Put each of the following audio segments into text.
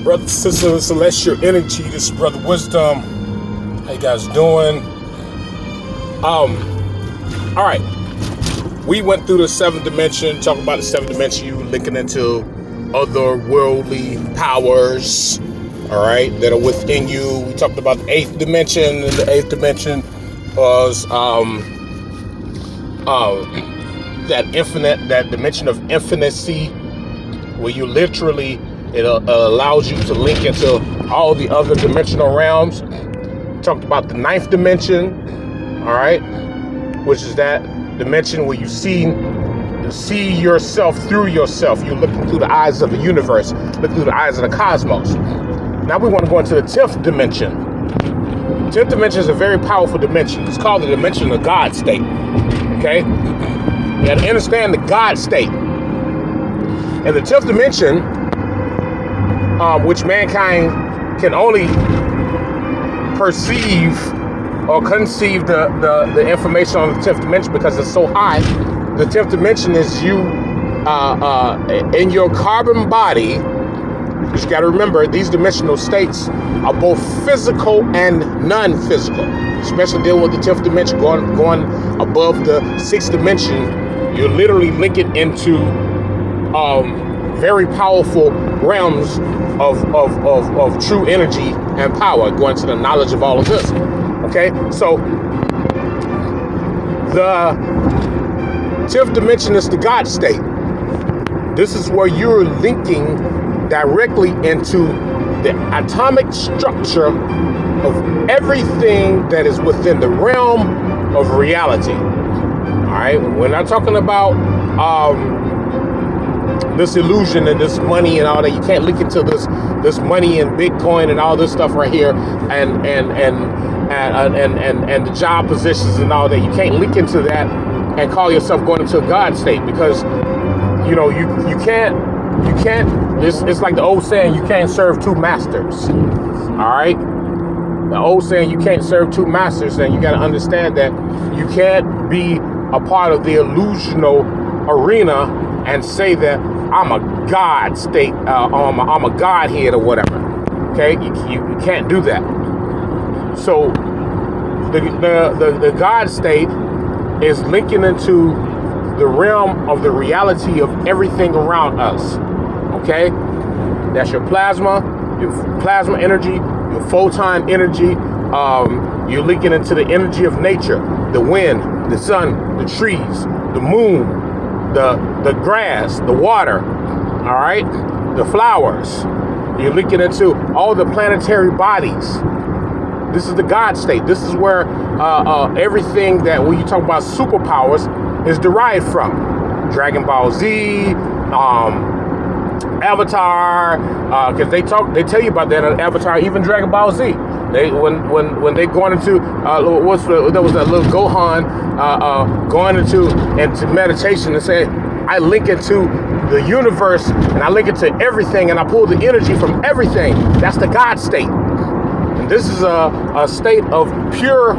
Brother, sister, celestial energy. This is Brother Wisdom. How you guys doing? All right. We went through the seventh dimension, talking about the seventh dimension, you linking into otherworldly powers, all right, that are within you. We talked about the eighth dimension, and the eighth dimension was that dimension of infinity, where you literally, it allows you to link into all the other dimensional realms. Talked about the ninth dimension, all right, which is that dimension where you see yourself through yourself. You're looking through the eyes of the universe, looking through the eyes of the cosmos. Now we want to go into the 10th dimension. The 10th dimension is a very powerful dimension. It's called the dimension of God state. Okay? You got to understand the God state. And the 10th dimension, which mankind can only perceive or conceive the information on the 10th dimension because it's so high. The 10th dimension is you in your carbon body. You got to remember, these dimensional states are both physical and non-physical. Especially dealing with the 10th dimension, going above the 6th dimension, you're literally linking into very powerful realms of true energy and power, going to the knowledge of all of this. Okay, so the 10th dimension is the God state. This is where you're linking directly into the atomic structure of everything that is within the realm of reality. All right, we're not talking about this illusion and this money and all that. You can't link into this money and Bitcoin and all this stuff right here, and the job positions and all that. You can't link into that and call yourself going into a God state, because you know you can't. It's like the old saying, you can't serve two masters. All right, the old saying, you can't serve two masters, and you got to understand that you can't be a part of the illusional arena and say that I'm a God state, I'm a Godhead or whatever. Okay, you can't do that. So the God state is linking into the realm of the reality of everything around us. Okay, that's your plasma energy, your photon energy. You're linking into the energy of nature, the wind, the sun, the trees, the moon, the grass, the water, all right, the flowers. You're linking into all the planetary bodies. This is the God state. This is where everything that, when you talk about superpowers, is derived from. Dragon Ball Z, Avatar, because they tell you about that in Avatar, even Dragon Ball Z. They when they going into there was that little Gohan going into meditation and say, I link into the universe and I link it to everything and I pull the energy from everything. That's the God state. And this is a state of pure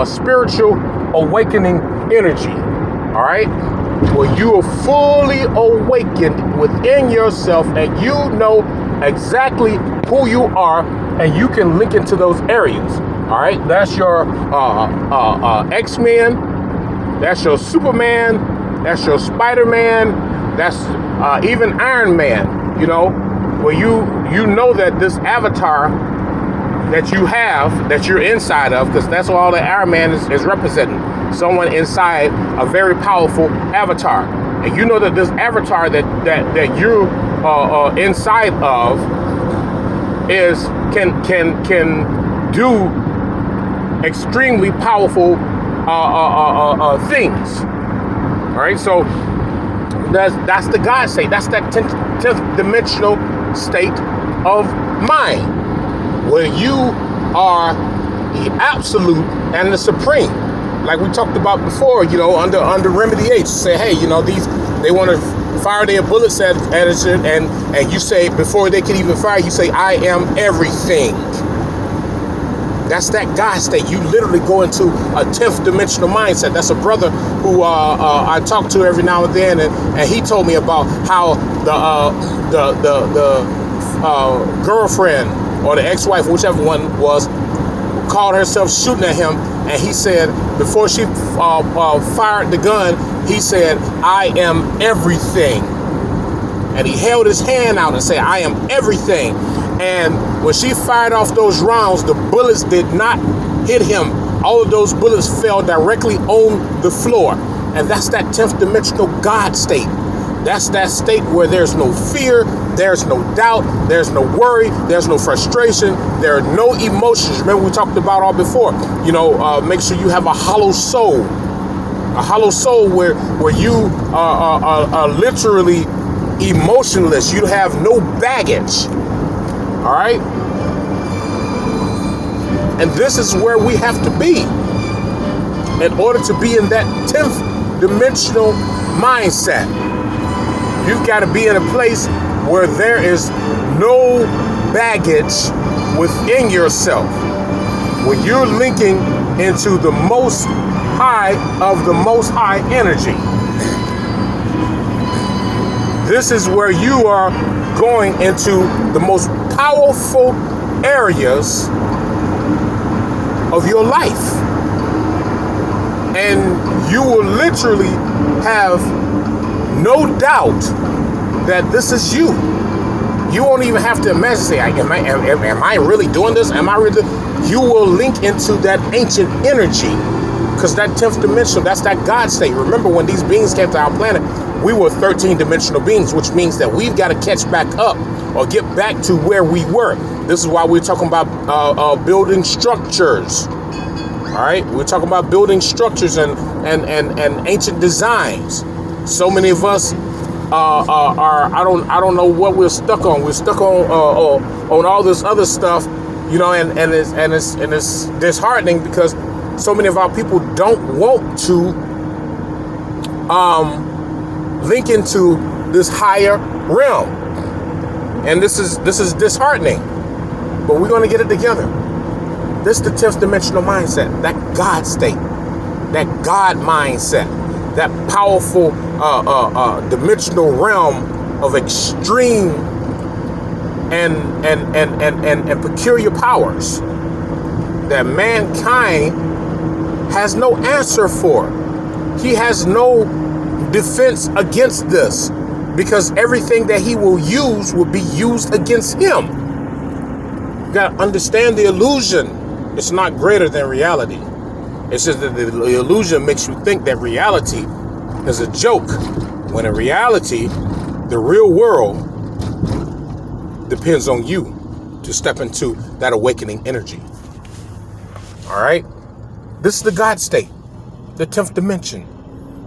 spiritual awakening energy. All right, where you are fully awakened within yourself and you know exactly who you are, and you can link into those areas. All right, that's your X-Men, that's your Superman, that's your Spider-Man, that's even Iron Man. You know, where you know that this avatar that you have, that you're inside of, because that's what all the Iron Man is representing. Someone inside a very powerful avatar, and you know that this avatar that you're inside of can do extremely powerful things. All right, so that's the God state. That's that 10th dimensional state of mind, where you are the absolute and the supreme. Like we talked about before, you know, under Remedy H, say, hey, you know, they want to fire their bullets at us, and you say, before they can even fire, you say, I am everything. That's that God state. You literally go into a 10th dimensional mindset. That's a brother who I talk to every now and then, and he told me about how girlfriend or the ex-wife, whichever one was, called herself shooting at him, and he said, before she fired the gun, he said, "I am everything." And he held his hand out and said, "I am everything." And when she fired off those rounds, the bullets did not hit him. All of those bullets fell directly on the floor. And that's that 10th dimensional God state. That's that state where there's no fear, there's no doubt, there's no worry, there's no frustration, there are no emotions. Remember, we talked about all before. Make sure you have a hollow soul. A hollow soul where you are literally emotionless. You have no baggage. All right? And this is where we have to be in order to be in that 10th dimensional mindset. You've got to be in a place where there is no baggage within yourself, where you're linking into the most high of the most high energy. This is where you are going into the most powerful areas of your life. And you will literally have no doubt that this is you. You won't even have to imagine, say, am I really doing this? Am I really? You will link into that ancient energy, because that 10th dimension, that's that God state. Remember, when these beings came to our planet, we were 13 dimensional beings, which means that we've got to catch back up or get back to where we were. This is why we're talking about building structures. All right, we're talking about building structures and ancient designs. So many of us are I don't know what we're stuck on. We're stuck on all this other stuff, and it's disheartening because so many of our people don't want to link into this higher realm, and this is disheartening. But we're going to get it together. This is the 10th dimensional mindset, that God state, that God mindset, that powerful dimensional realm of extreme and peculiar powers that mankind has no answer for. He has no defense against this, because everything that he will use will be used against him. You got to understand the illusion. It's not greater than reality. It's just that the illusion makes you think that reality is a joke, when in reality, the real world depends on you to step into that awakening energy. All right? This is the God state, the 10th dimension,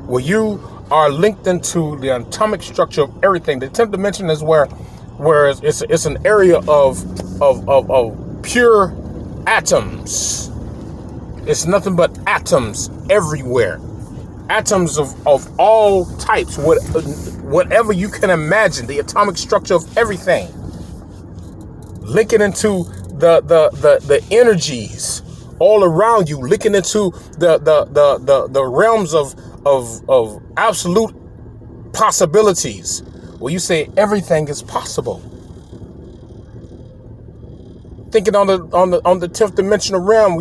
where you are linked into the atomic structure of everything. The 10th dimension is where it's an area of pure atoms. It's nothing but atoms everywhere. Atoms of all types, whatever you can imagine, the atomic structure of everything. Linking into the energies all around you, linking into the realms of absolute possibilities, where you say everything is possible. Thinking on the 10th dimensional realm,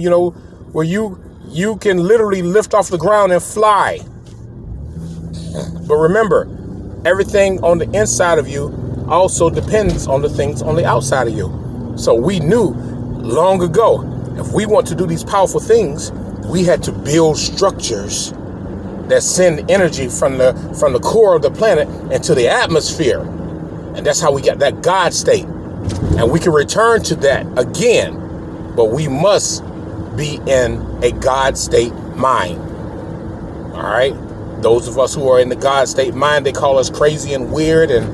where you can literally lift off the ground and fly. But remember, everything on the inside of you also depends on the things on the outside of you. So we knew long ago, if we want to do these powerful things, we had to build structures that send energy from the core of the planet into the atmosphere. And that's how we got that God state. And we can return to that again, but we must be in a God state mind. All right? Those of us who are in the God state mind, they call us crazy and weird and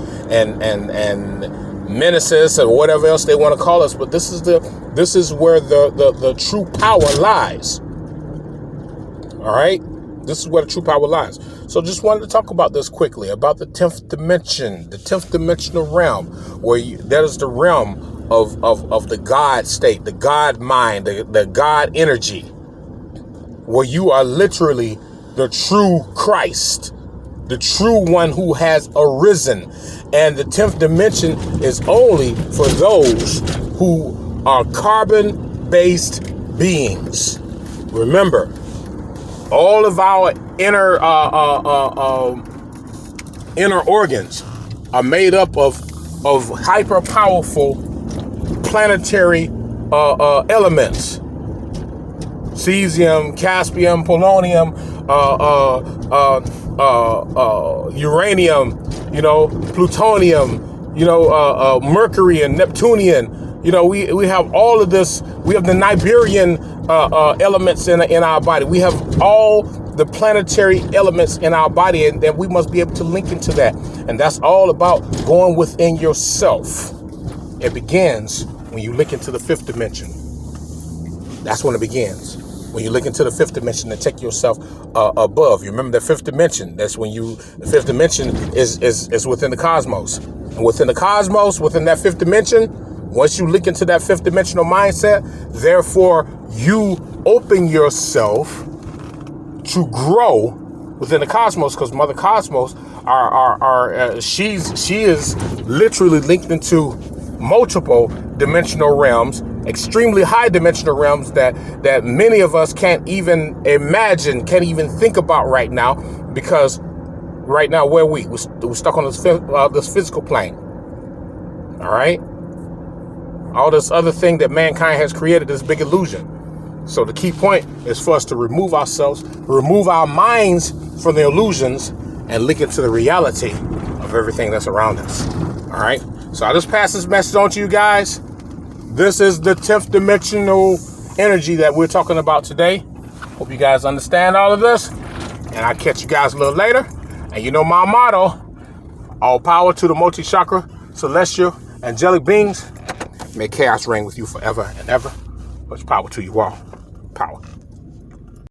menaces or whatever else they want to call us. But this is where the true power lies. All right? This is where the true power lies. So just wanted to talk about this quickly, about the 10th dimension, the 10th dimensional realm, where that is the realm of the God state, the God mind, the God energy, where you are literally the true Christ. the true one who has arisen. And the 10th dimension is only for those who are carbon-based beings. Remember, all of our inner organs are made up of hyper powerful planetary elements: cesium, caspium, polonium, uranium, plutonium, mercury and Neptunian. We have all of this. We have the Nibirian elements in our body. We have all the planetary elements in our body, and then we must be able to link into that. And that's all about going within yourself. It begins when you link into the 5th dimension. That's when it begins. When you look into the 5th dimension and take yourself above. You remember the 5th dimension. That's when the 5th dimension is within the cosmos. And within the cosmos, within that 5th dimension, once you link into that 5th dimensional mindset, therefore you open yourself to grow within the cosmos, because Mother Cosmos she is literally linked into multiple dimensional realms, extremely high dimensional realms that many of us can't even imagine, can't even think about right now, because right now we're stuck on this physical plane. All right, all this other thing that mankind has created, this big illusion. So the key point is for us to remove ourselves, remove our minds from the illusions, and link it to the reality of everything that's around us. All right. So I just pass this message on to you guys. This is the 10th dimensional energy that we're talking about today. Hope you guys understand all of this. And I'll catch you guys a little later. And you know my motto: all power to the multi-chakra, celestial, angelic beings. May chaos reign with you forever and ever. Much power to you all. Power.